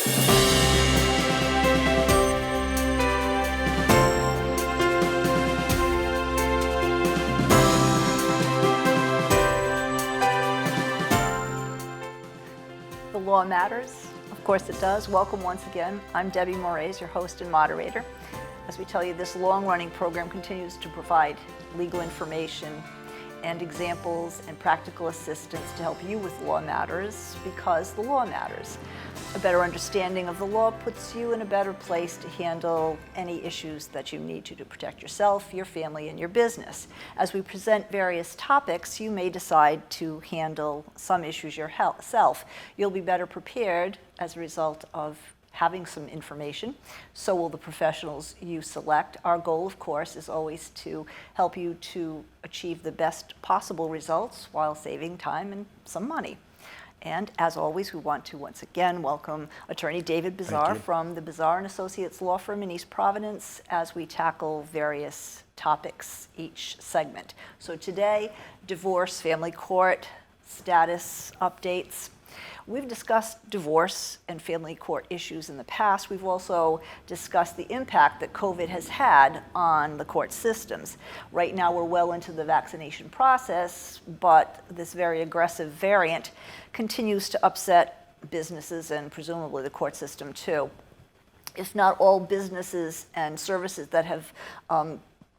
The law matters. Of course it does. Welcome once again. I'm Debbie Morais, your host and moderator. As we tell you, this long-running program continues to provide legal information and examples and practical assistance to help you with law matters, because the law matters. A better understanding of the law puts you in a better place to handle any issues that you need to protect yourself, your family, and your business. As we present various topics, you may decide to handle some issues yourself. You'll be better prepared as a result of having some information. So will the professionals you select. Our goal, of course, is always to help you to achieve the best possible results while saving time and some money. And as always, we want to once again welcome Attorney David Bazar from the Bazar and Associates Law Firm in East Providence as we tackle various topics each segment. So today, divorce, family court, status updates. We've discussed divorce and family court issues in the past. We've also discussed the impact that COVID has had on the court systems. Right now, we're well into the vaccination process, but this very aggressive variant continues to upset businesses and presumably the court system too. If not all businesses and services that have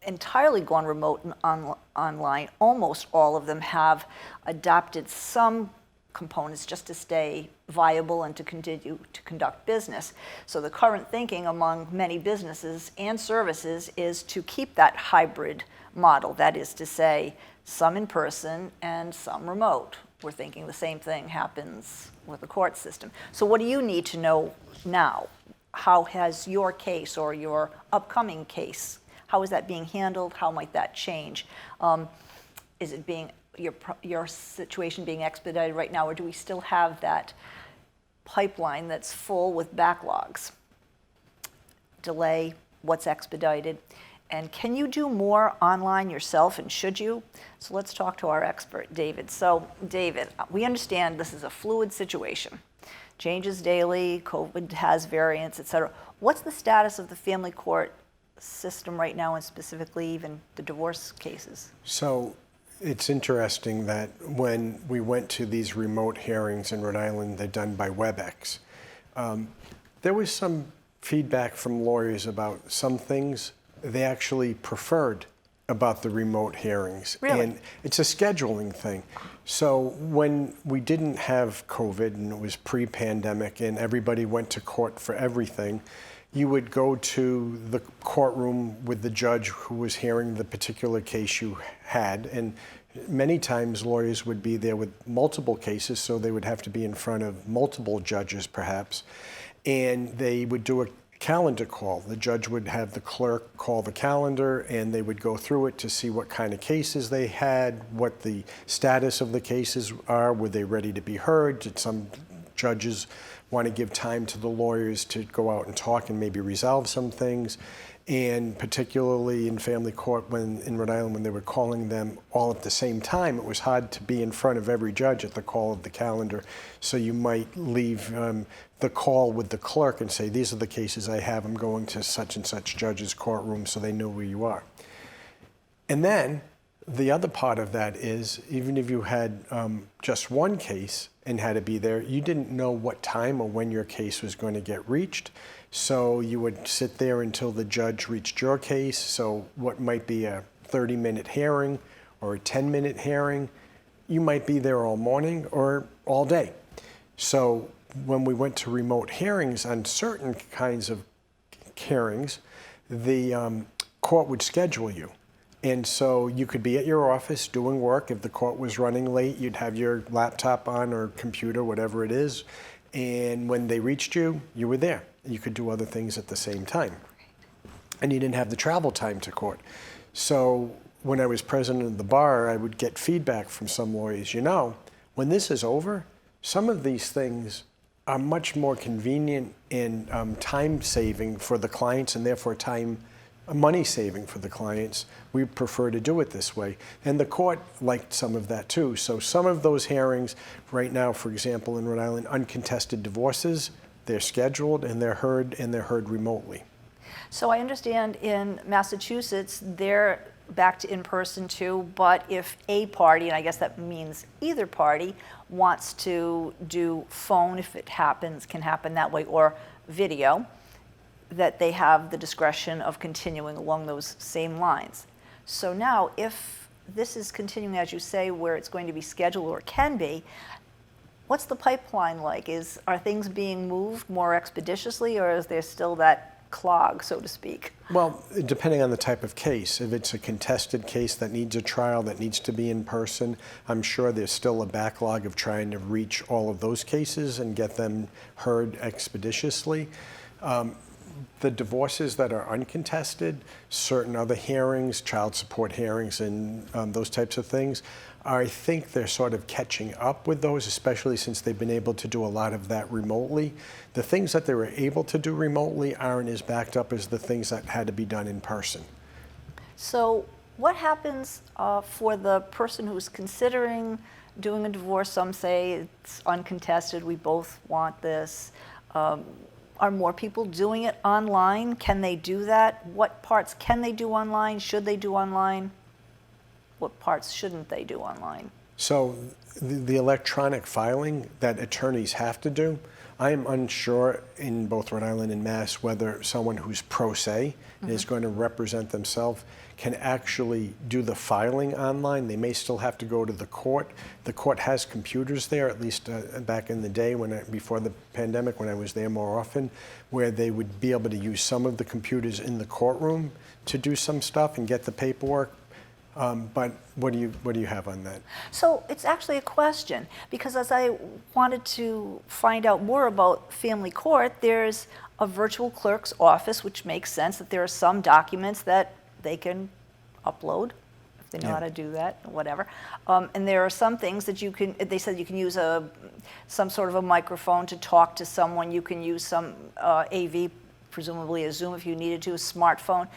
entirely gone remote and online, almost all of them have adopted some components just to stay viable and to continue to conduct business. So the current thinking among many businesses and services is to keep that hybrid model. That is to say, some in person and some remote. We're thinking the same thing happens with the court system. So what do you need to know now? How has your case or your upcoming case, how is that being handled? How might that change? Is it being your situation being expedited right now, or do we still have that pipeline that's full with backlogs? Delay, what's expedited, and can you do more online yourself, and should you? So let's talk to our expert, David. So David, we understand this is a fluid situation. Changes daily, COVID has variants, et cetera. What's the status of the family court system right now, and specifically even the divorce cases? So it's interesting that when we went to these remote hearings in Rhode Island, they're done by WebEx. There was some feedback from lawyers about some things they actually preferred about the remote hearings. Really? And it's a scheduling thing. So when we didn't have COVID and it was pre-pandemic and everybody went to court for everything, you would go to the courtroom with the judge who was hearing the particular case you had, and many times lawyers would be there with multiple cases, so they would have to be in front of multiple judges perhaps, and they would do a calendar call. The judge would have the clerk call the calendar, and they would go through it to see what kind of cases they had, what the status of the cases are, were they ready to be heard, did some judges want to give time to the lawyers to go out and talk and maybe resolve some things. And particularly in family court, in Rhode Island, when they were calling them all at the same time, it was hard to be in front of every judge at the call of the calendar. So you might leave the call with the clerk and say, these are the cases I have. I'm going to such and such judge's courtroom, so they know where you are. And then the other part of that is, even if you had just one case and had to be there, you didn't know what time or when your case was going to get reached. So you would sit there until the judge reached your case. So what might be a 30-minute hearing or a 10-minute hearing, you might be there all morning or all day. So when we went to remote hearings on certain kinds of hearings, the court would schedule you. And so you could be at your office doing work. If the court was running late, you'd have your laptop on or computer, whatever it is. And when they reached you, you were there. You could do other things at the same time. And you didn't have the travel time to court. So when I was president of the bar, I would get feedback from some lawyers. You know, when this is over, some of these things are much more convenient and time-saving for the clients, and therefore money saving for the clients. We prefer to do it this way. And the court liked some of that too. So some of those hearings right now, for example, in Rhode Island, uncontested divorces they're scheduled, and they're heard remotely. So I understand in Massachusetts, they're back to in-person too, but if a party, and I guess that means either party, wants to do phone, if it happens, can happen that way, or video, that they have the discretion of continuing along those same lines. So now, if this is continuing, as you say, where it's going to be scheduled or can be, what's the pipeline like? Are things being moved more expeditiously, or is there still that clog, so to speak? Well, depending on the type of case. If it's a contested case that needs a trial, that needs to be in person, I'm sure there's still a backlog of trying to reach all of those cases and get them heard expeditiously. The divorces that are uncontested, certain other hearings, child support hearings, and those types of things, I think they're sort of catching up with those, especially since they've been able to do a lot of that remotely. The things that they were able to do remotely aren't as backed up as the things that had to be done in person. So what happens for the person who's considering doing a divorce? Some say it's uncontested, we both want this. Are more people doing it online? Can they do that? What parts can they do online? Should they do online? What parts shouldn't they do online? So the electronic filing that attorneys have to do, I am unsure in both Rhode Island and Mass whether someone who's pro se is going to represent themselves can actually do the filing online. They may still have to go to the court. The court has computers there, at least back in the day before the pandemic, when I was there more often, where they would be able to use some of the computers in the courtroom to do some stuff and get the paperwork. But what do you have on that? So it's actually a question, because as I wanted to find out more about family court, there's a virtual clerk's office, which makes sense that there are some documents that they can upload if they know how to do that, whatever. And there are some things that they said you can use some sort of a microphone to talk to someone. You can use some AV, presumably a Zoom if you needed to, a smartphone.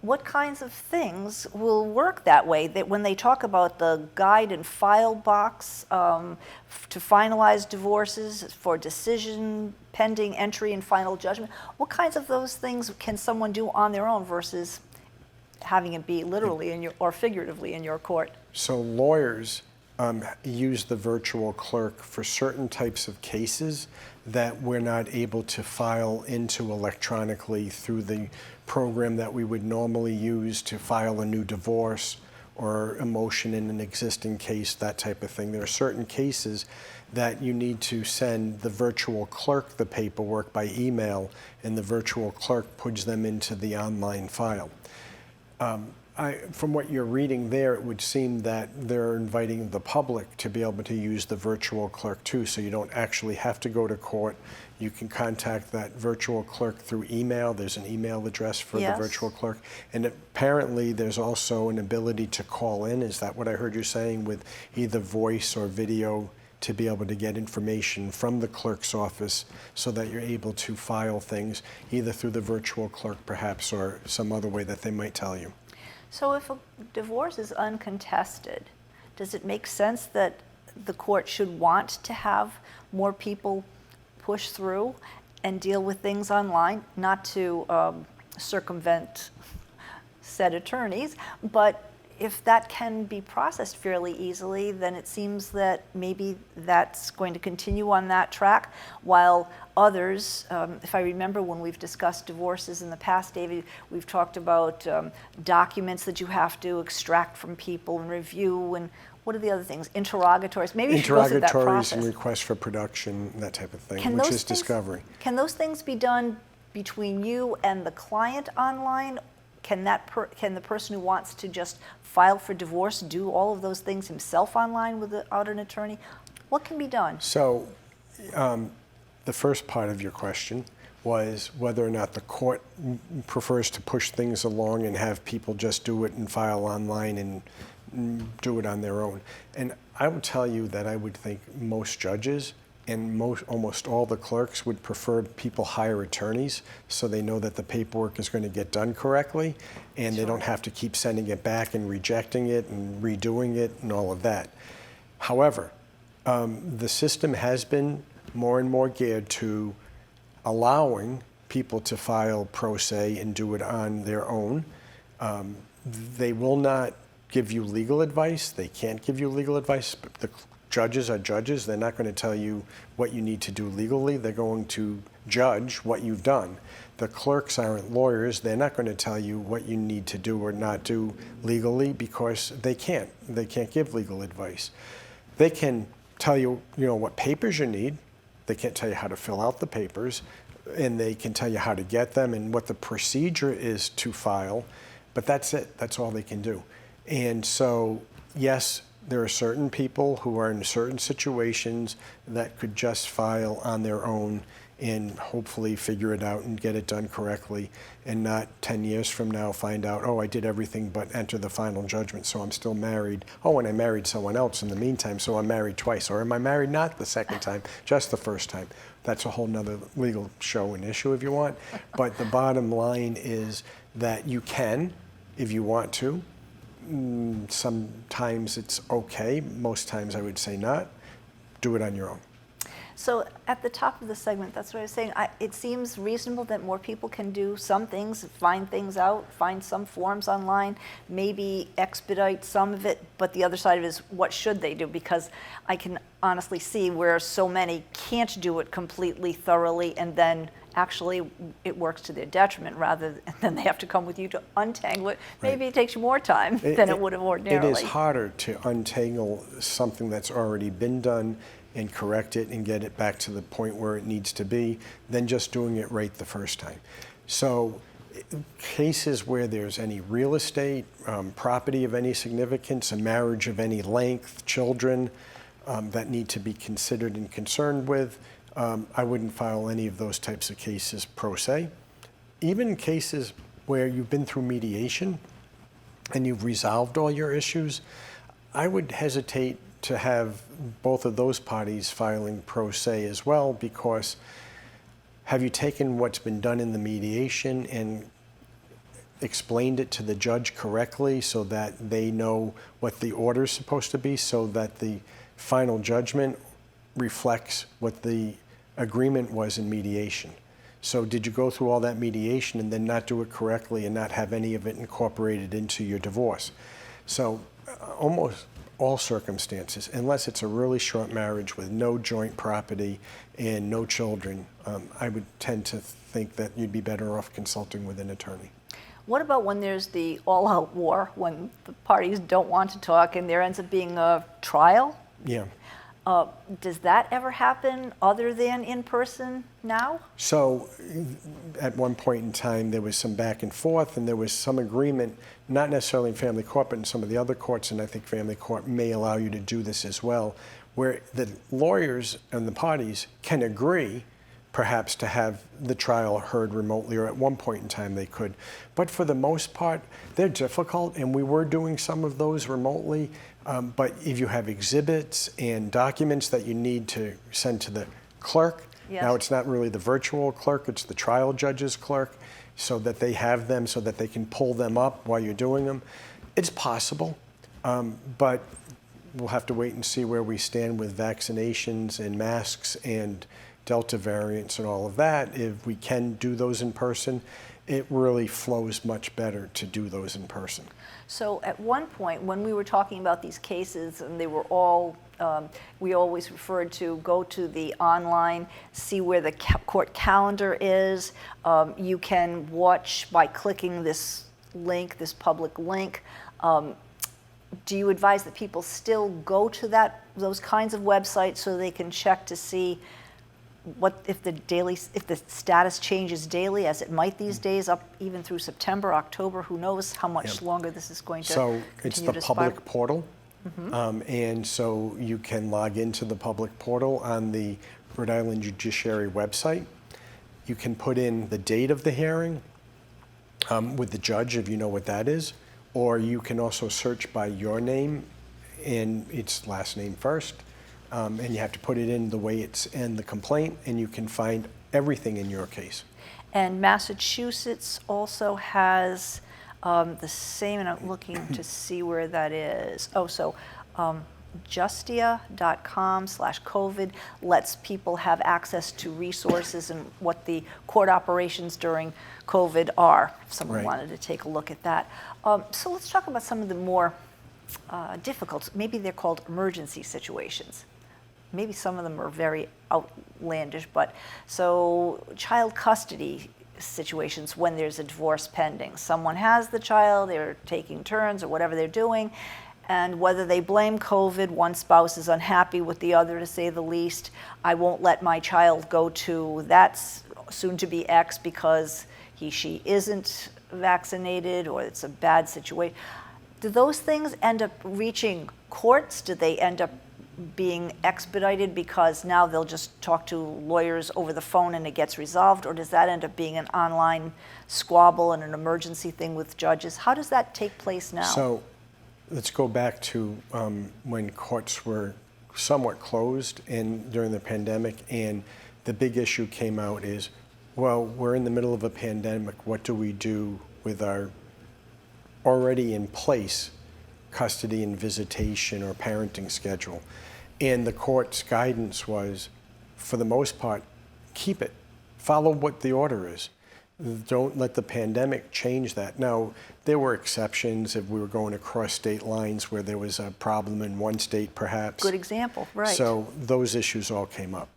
What kinds of things will work that way? That when they talk about the guide and file box to finalize divorces, for decision pending entry and final judgment, what kinds of those things can someone do on their own versus having it be literally or figuratively in your court? So lawyers use the virtual clerk for certain types of cases that we're not able to file into electronically through the program that we would normally use to file a new divorce or a motion in an existing case, that type of thing. There are certain cases that you need to send the virtual clerk the paperwork by email, and the virtual clerk puts them into the online file. From what you're reading there, it would seem that they're inviting the public to be able to use the virtual clerk too, so you don't actually have to go to court. You can contact that virtual clerk through email. There's an email address for the virtual clerk. And apparently there's also an ability to call in. Is that what I heard you saying, with either voice or video, to be able to get information from the clerk's office so that you're able to file things either through the virtual clerk perhaps or some other way that they might tell you? So if a divorce is uncontested, does it make sense that the court should want to have more people push through and deal with things online, not to circumvent said attorneys, but if that can be processed fairly easily, then it seems that maybe that's going to continue on that track, while others, if I remember when we've discussed divorces in the past, David, we've talked about documents that you have to extract from people and review, and what are the other things? Interrogatories. Maybe you should go through that process. Interrogatories and requests for production, that type of thing, which is discovery. Can those things be done between you and the client online? Can the person who wants to just file for divorce do all of those things himself online without an attorney? What can be done? So the first part of your question was whether or not the court prefers to push things along and have people just do it and file online and do it on their own. And I would tell you that I would think most judges and almost all the clerks would prefer people hire attorneys so they know that the paperwork is going to get done correctly and they don't have to keep sending it back and rejecting it and redoing it and all of that. However, the system has been more and more geared to allowing people to file pro se and do it on their own. They will not give you legal advice. They can't give you legal advice. But the judges are judges. They're not going to tell you what you need to do legally. They're going to judge what you've done. The clerks aren't lawyers. They're not going to tell you what you need to do or not do legally because they can't. They can't give legal advice. They can tell you, what papers you need. They can't tell you how to fill out the papers, and they can tell you how to get them and what the procedure is to file, but that's it. That's all they can do. And so, yes, there are certain people who are in certain situations that could just file on their own and hopefully figure it out and get it done correctly, and not 10 years from now find out, oh, I did everything but enter the final judgment, so I'm still married. Oh, and I married someone else in the meantime, so I'm married twice. Or am I married not the second time, just the first time? That's a whole nother legal show and issue if you want. But the bottom line is that you can, if you want to. Sometimes it's okay. Most times I would say not. Do it on your own. So at the top of the segment, that's what I was saying. It seems reasonable that more people can do some things, find things out, find some forms online, maybe expedite some of it, but the other side of it is what should they do? Because I can honestly see where so many can't do it completely thoroughly, and then actually it works to their detriment rather than they have to come with you to untangle it. Maybe it takes you more time than it would have ordinarily. It is harder to untangle something that's already been done and correct it and get it back to the point where it needs to be than just doing it right the first time. So cases where there's any real estate, property of any significance, a marriage of any length, children that need to be considered and concerned with, I wouldn't file any of those types of cases pro se. Even cases where you've been through mediation and you've resolved all your issues, I would hesitate to have both of those parties filing pro se as well, because have you taken what's been done in the mediation and explained it to the judge correctly so that they know what the order is supposed to be, so that the final judgment reflects what the agreement was in mediation? So did you go through all that mediation and then not do it correctly and not have any of it incorporated into your divorce? So almost all circumstances, unless it's a really short marriage with no joint property and no children, I would tend to think that you'd be better off consulting with an attorney. What about when there's the all-out war, when the parties don't want to talk and there ends up being a trial? Yeah. Does that ever happen other than in person now? So at one point in time, there was some back and forth, and there was some agreement, not necessarily in family court, but in some of the other courts, and I think family court may allow you to do this as well, where the lawyers and the parties can agree perhaps to have the trial heard remotely, or at one point in time they could. But for the most part, they're difficult, and we were doing some of those remotely. But if you have exhibits and documents that you need to send to the clerk, yes. Now it's not really the virtual clerk, it's the trial judge's clerk, so that they have them, so that they can pull them up while you're doing them. It's possible, but we'll have to wait and see where we stand with vaccinations and masks and Delta variants and all of that. If we can do those in person, it really flows much better to do those in person. So at one point, when we were talking about these cases, and they were all, we always referred to go to the online, see where the court calendar is. You can watch by clicking this link, this public link. Do you advise that people still go to those kinds of websites so they can check to see what if the status changes daily, as it might these days, up even through September, October? Who knows how much longer this is going to So it's the public spiral. portal, and so you can log into the public portal on the Rhode Island Judiciary website. You can put in the date of the hearing with the judge, if you know what that is, or you can also search by your name and its last name first. And you have to put it in the way it's in the complaint, and you can find everything in your case. And Massachusetts also has the same, and I'm looking to see where that is. Oh, so justia.com/COVID lets people have access to resources and what the court operations during COVID are, if someone Right. wanted to take a look at that. So let's talk about some of the more difficult, maybe they're called emergency situations. Maybe some of them are very outlandish, but so child custody situations when there's a divorce pending. Someone has the child, they're taking turns or whatever they're doing, and whether they blame COVID, one spouse is unhappy with the other, to say the least. I won't let my child go to that soon-to-be ex because she isn't vaccinated, or it's a bad situation. Do those things end up reaching courts? Do they end up being expedited because now they'll just talk to lawyers over the phone and it gets resolved? Or does that end up being an online squabble and an emergency thing with judges? How does that take place now? So let's go back to when courts were somewhat closed during the pandemic, and the big issue came out is, well, we're in the middle of a pandemic. What do we do with our already in place custody and visitation or parenting schedule? And the court's guidance was, for the most part, keep it. Follow what the order is. Don't let the pandemic change that. Now, there were exceptions if we were going across state lines where there was a problem in one state, perhaps. Good example, right. So those issues all came up.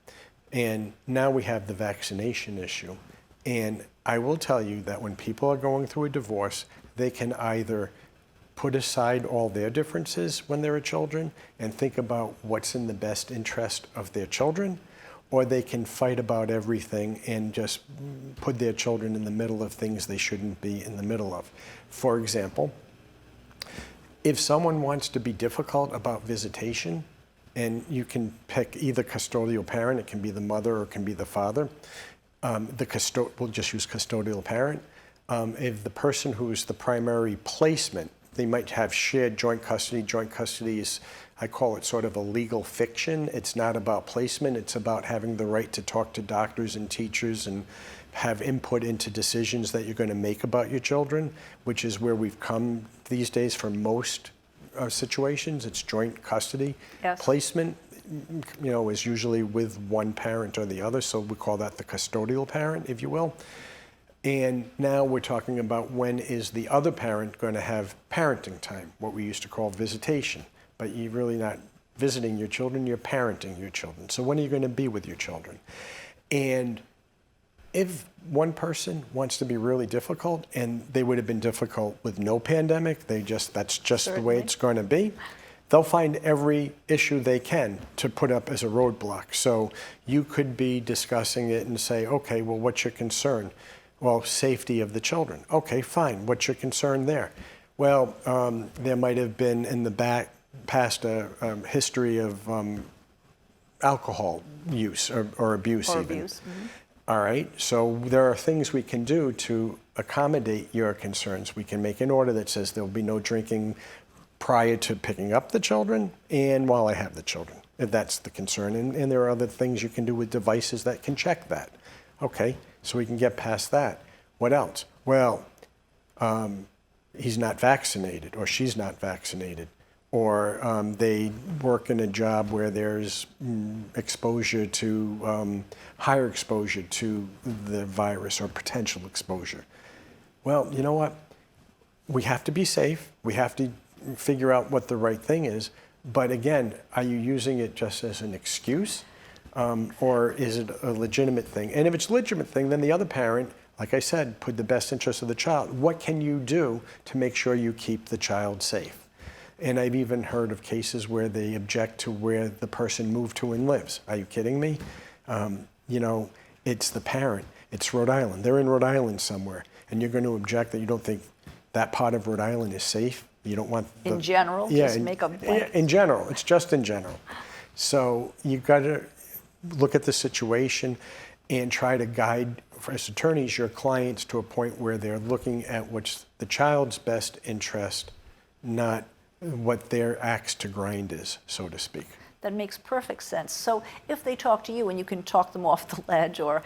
And now we have the vaccination issue. And I will tell you that when people are going through a divorce, they can either put aside all their differences when they were children and think about what's in the best interest of their children, or they can fight about everything and just put their children in the middle of things they shouldn't be in the middle of. For example, if someone wants to be difficult about visitation, and you can pick either custodial parent, it can be the mother or it can be the father, we'll just use custodial parent. If the person who's the primary placement, they might have shared joint custody. Joint custody is, I call it sort of a legal fiction. It's not about placement. It's about having the right to talk to doctors and teachers and have input into decisions that you're going to make about your children, which is where we've come these days for most situations. It's joint custody. Yes. Placement, is usually with one parent or the other, so we call that the custodial parent, if you will. And now we're talking about when is the other parent going to have parenting time, what we used to call visitation. But you're really not visiting your children, you're parenting your children. So when are you going to be with your children? And if one person wants to be really difficult, and they would have been difficult with no pandemic, that's just Certainly. the way it's going to be, they'll find every issue they can to put up as a roadblock. So you could be discussing it and say, okay, well, what's your concern? Well, safety of the children. Okay, fine. What's your concern there? Well, there might have been in the past a history of alcohol use or abuse Or even. abuse. Mm-hmm. All right, so there are things we can do to accommodate your concerns. We can make an order that says there'll be no drinking prior to picking up the children and while I have the children, if that's the concern. And there are other things you can do with devices that can check that. Okay, so we can get past that. What else? Well, he's not vaccinated or she's not vaccinated, or they work in a job where there's exposure to, higher exposure to the virus or potential exposure. Well, you know what? We have to be safe. We have to figure out what the right thing is. But again, are you using it just as an excuse? Or is it a legitimate thing? And if it's a legitimate thing, then the other parent, like I said, put the best interest of the child. What can you do to make sure you keep the child safe? And I've even heard of cases where they object to where the person moved to and lives. Are you kidding me? It's the parent. It's Rhode Island. They're in Rhode Island somewhere. And you're going to object that you don't think that part of Rhode Island is safe? You don't want In general? Yeah, just make a blanket. in general. It's just in general. So you've got to look at the situation and try to guide, as attorneys, your clients to a point where they're looking at what's the child's best interest, not what their axe to grind is, so to speak. That makes perfect sense. So if they talk to you and you can talk them off the ledge or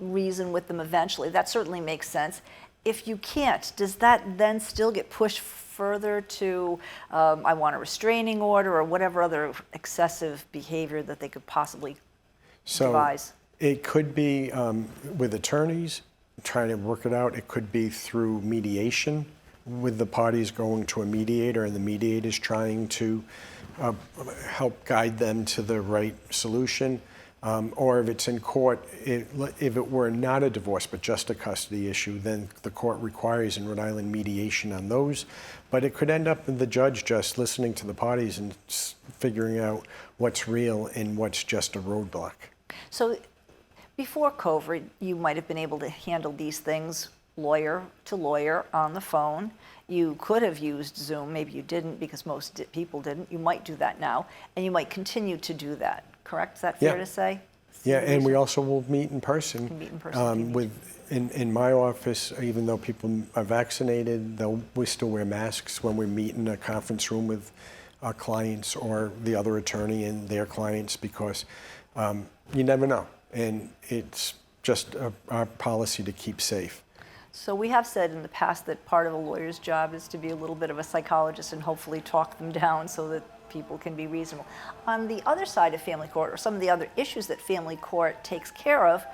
reason with them eventually, that certainly makes sense. if you can't, does that then still get pushed further to, I want a restraining order or whatever other excessive behavior that they could possibly devise? It could be with attorneys trying to work it out. It could be through mediation, with the parties going to a mediator and the mediator's trying to help guide them to the right solution. Or if it's in court, if it were not a divorce but just a custody issue, then the court requires in Rhode Island mediation on those. But it could end up in the judge just listening to the parties and figuring out what's real and what's just a roadblock. So before COVID, you might have been able to handle these things lawyer to lawyer on the phone. You could have used Zoom. Maybe you didn't because most people didn't. You might do that now, and you might continue to do that. Correct? Is that fair to say? Yeah, and we also will meet in person. Can meet in person. In my office, even though people are vaccinated, we still wear masks when we meet in a conference room with our clients or the other attorney and their clients, because you never know. And it's just our policy to keep safe. So we have said in the past that part of a lawyer's job is to be a little bit of a psychologist and hopefully talk them down so that people can be reasonable. On the other side of family court, or some of the other issues that family court takes care of,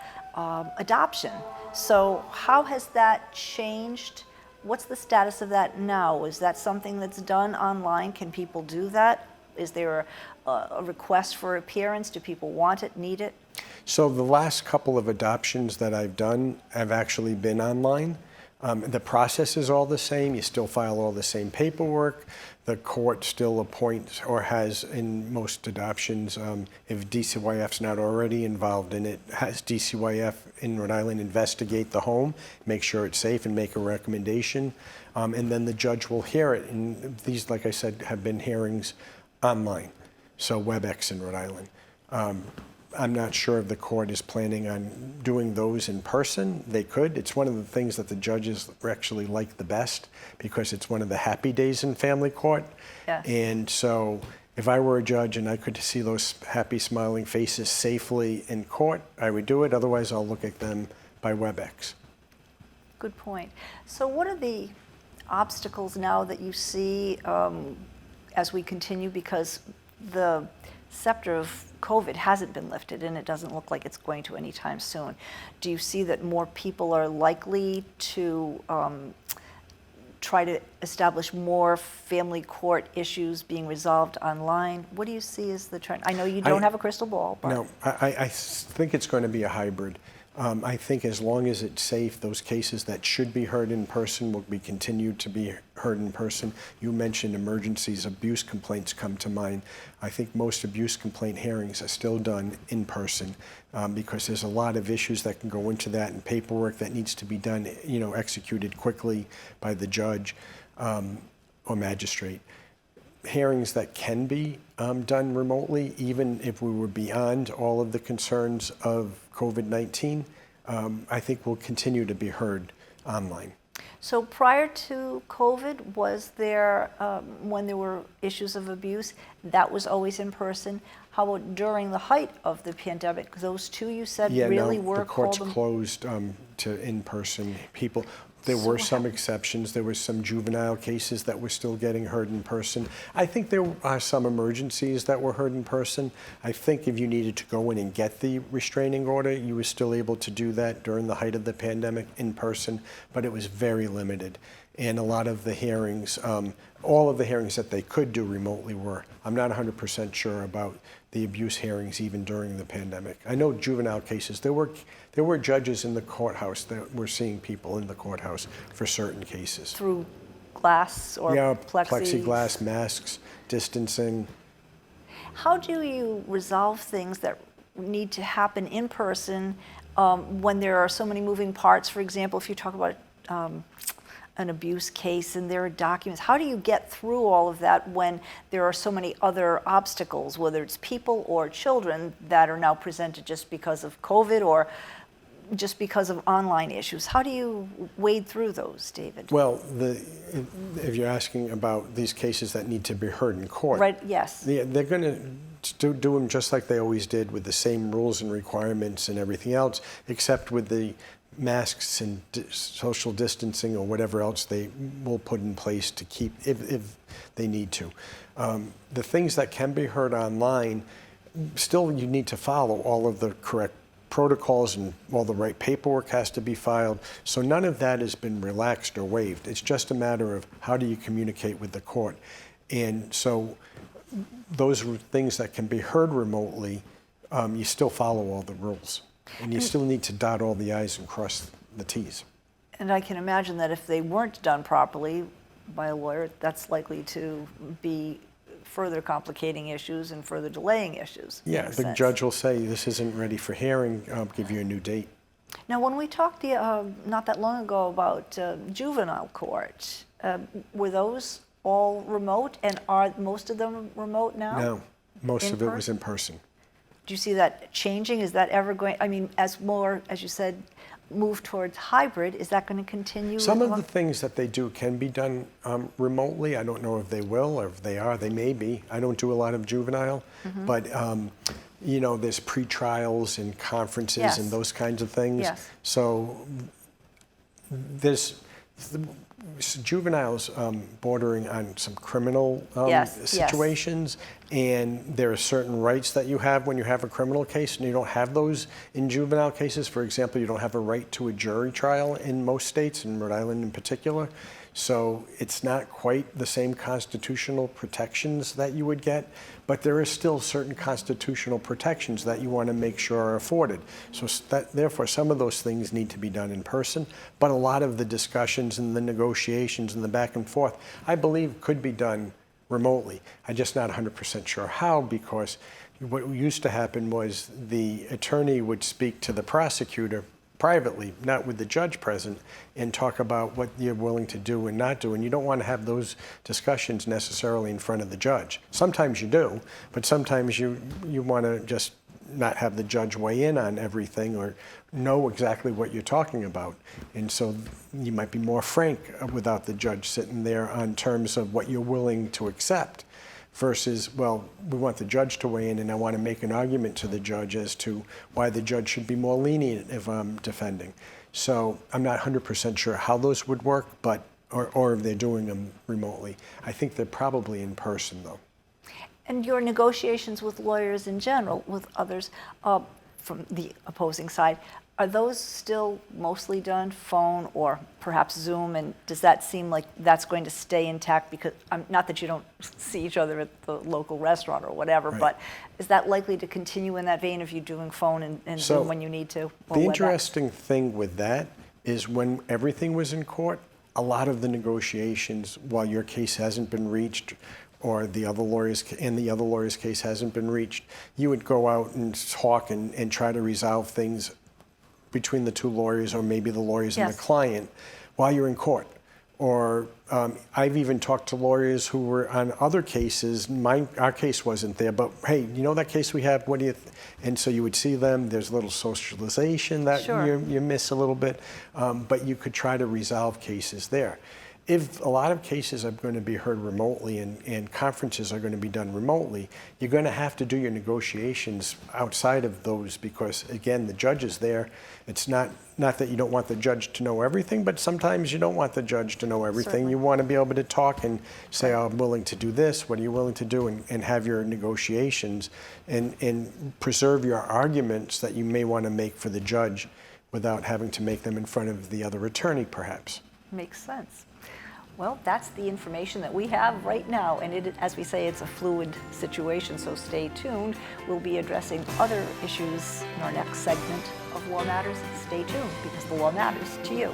adoption. So how has that changed? What's the status of that now? Is that something that's done online? Can people do that? Is there a request for appearance? Do people want it, need it? So the last couple of adoptions that I've done have actually been online. The process is all the same. You still file all the same paperwork. The court still appoints, or has in most adoptions, if DCYF's not already involved in it, has DCYF in Rhode Island investigate the home, make sure it's safe, and make a recommendation. And then the judge will hear it. And these, like I said, have been hearings online, so WebEx in Rhode Island. I'm not sure if the court is planning on doing those in person. They could. It's one of the things that the judges actually like the best because it's one of the happy days in family court. Yes. And so if I were a judge and I could see those happy, smiling faces safely in court, I would do it. Otherwise, I'll look at them by WebEx. Good point. So what are the obstacles now that you see as we continue, because the scepter of COVID hasn't been lifted and it doesn't look like it's going to anytime soon? Do you see that more people are likely to try to establish more family court issues being resolved online? What do you see as the trend? I know you don't have a crystal ball. But no, I think it's going to be a hybrid. I think as long as it's safe, those cases that should be heard in person will be continued to be heard in person. You mentioned emergencies, abuse complaints come to mind. I think most abuse complaint hearings are still done in person because there's a lot of issues that can go into that and paperwork that needs to be done, executed quickly by the judge or magistrate. Hearings that can be done remotely, even if we were beyond all of the concerns of COVID-19, I think will continue to be heard online. So prior to COVID, was there, when there were issues of abuse, that was always in person? How about during the height of the pandemic? Those two you said really were the courts closed to in-person people. There were some exceptions. There were some juvenile cases that were still getting heard in person. I think there are some emergencies that were heard in person. I think if you needed to go in and get the restraining order, you were still able to do that during the height of the pandemic in person, but it was very limited. And a lot of the hearings, all of the hearings that they could do remotely were. I'm not 100% sure about the abuse hearings even during the pandemic. I know juvenile cases, there were judges in the courthouse that were seeing people in the courthouse for certain cases. Through glass or plexiglass, masks, distancing. How do you resolve things that need to happen in person when there are so many moving parts? For example, if you talk about an abuse case and there are documents, how do you get through all of that when there are so many other obstacles, whether it's people or children that are now presented just because of COVID, or just because of online issues. How do you wade through those, David? Well, if you're asking about these cases that need to be heard in court, Right, yes. they're going to do them just like they always did, with the same rules and requirements and everything else, except with the masks and social distancing or whatever else they will put in place to keep, if they need to. The things that can be heard online, still you need to follow all of the correct protocols, and all the right paperwork has to be filed. So none of that has been relaxed or waived. It's just a matter of how do you communicate with the court. And so those things that can be heard remotely, you still follow all the rules. And you still need to dot all the I's and cross the T's. And I can imagine that if they weren't done properly by a lawyer, that's likely to be further complicating issues and further delaying issues. Yeah, the judge will say, this isn't ready for hearing, I'll give you a new date. Now, when we talked not that long ago about juvenile court, were those all remote, and are most of them remote now? No, most of it was in person. Do you see that changing? Is that ever going, I mean, as more, as you said, move towards hybrid, is that going to continue? Some of the things that they do can be done remotely. I don't know if they will, or if they are. They may be. I don't do a lot of juvenile, but you know, there's pre-trials and conferences and those kinds of things. Yes. So there's juveniles bordering on some criminal situations, and there are certain rights that you have when you have a criminal case, and you don't have those in juvenile cases. For example, you don't have a right to a jury trial in most states, in Rhode Island in particular. So it's not quite the same constitutional protections that you would get, but there is still certain constitutional protections that you want to make sure are afforded. So therefore, some of those things need to be done in person, but a lot of the discussions and the negotiations and the back and forth, I believe, could be done remotely. I'm just not 100% sure how, because what used to happen was the attorney would speak to the prosecutor privately, not with the judge present, and talk about what you're willing to do and not do. And you don't want to have those discussions necessarily in front of the judge. Sometimes you do, but sometimes you want to just not have the judge weigh in on everything or know exactly what you're talking about. And so you might be more frank without the judge sitting there on terms of what you're willing to accept, versus, well, we want the judge to weigh in, and I want to make an argument to the judge as to why the judge should be more lenient if I'm defending. So I'm not 100% sure how those would work, but or if they're doing them remotely. I think they're probably in person, though. And your negotiations with lawyers in general, with others from the opposing side, are those still mostly done phone or perhaps Zoom? And does that seem like that's going to stay intact? Because not that you don't see each other at the local restaurant or whatever, but is that likely to continue in that vein of you doing phone and Zoom when you need to? The interesting thing with that is when everything was in court, a lot of the negotiations, while your case hasn't been reached, or the other lawyer's case hasn't been reached, you would go out and talk and try to resolve things between the two lawyers, or maybe the lawyers and the client, while you're in court. Or I've even talked to lawyers who were on other cases. Our case wasn't there, but hey, you know that case we have? What do you? And so you would see them. There's a little socialization that you miss a little bit, but you could try to resolve cases there. If a lot of cases are going to be heard remotely and conferences are going to be done remotely, you're going to have to do your negotiations outside of those, because, again, the judge is there. It's not that you don't want the judge to know everything, but sometimes you don't want the judge to know everything. Certainly. You want to be able to talk and say, oh, I'm willing to do this, what are you willing to do, and have your negotiations and preserve your arguments that you may want to make for the judge without having to make them in front of the other attorney, perhaps. Makes sense. Well, that's the information that we have right now, and it, as we say, it's a fluid situation, so stay tuned. We'll be addressing other issues in our next segment of Law Matters. Stay tuned, because the law matters to you.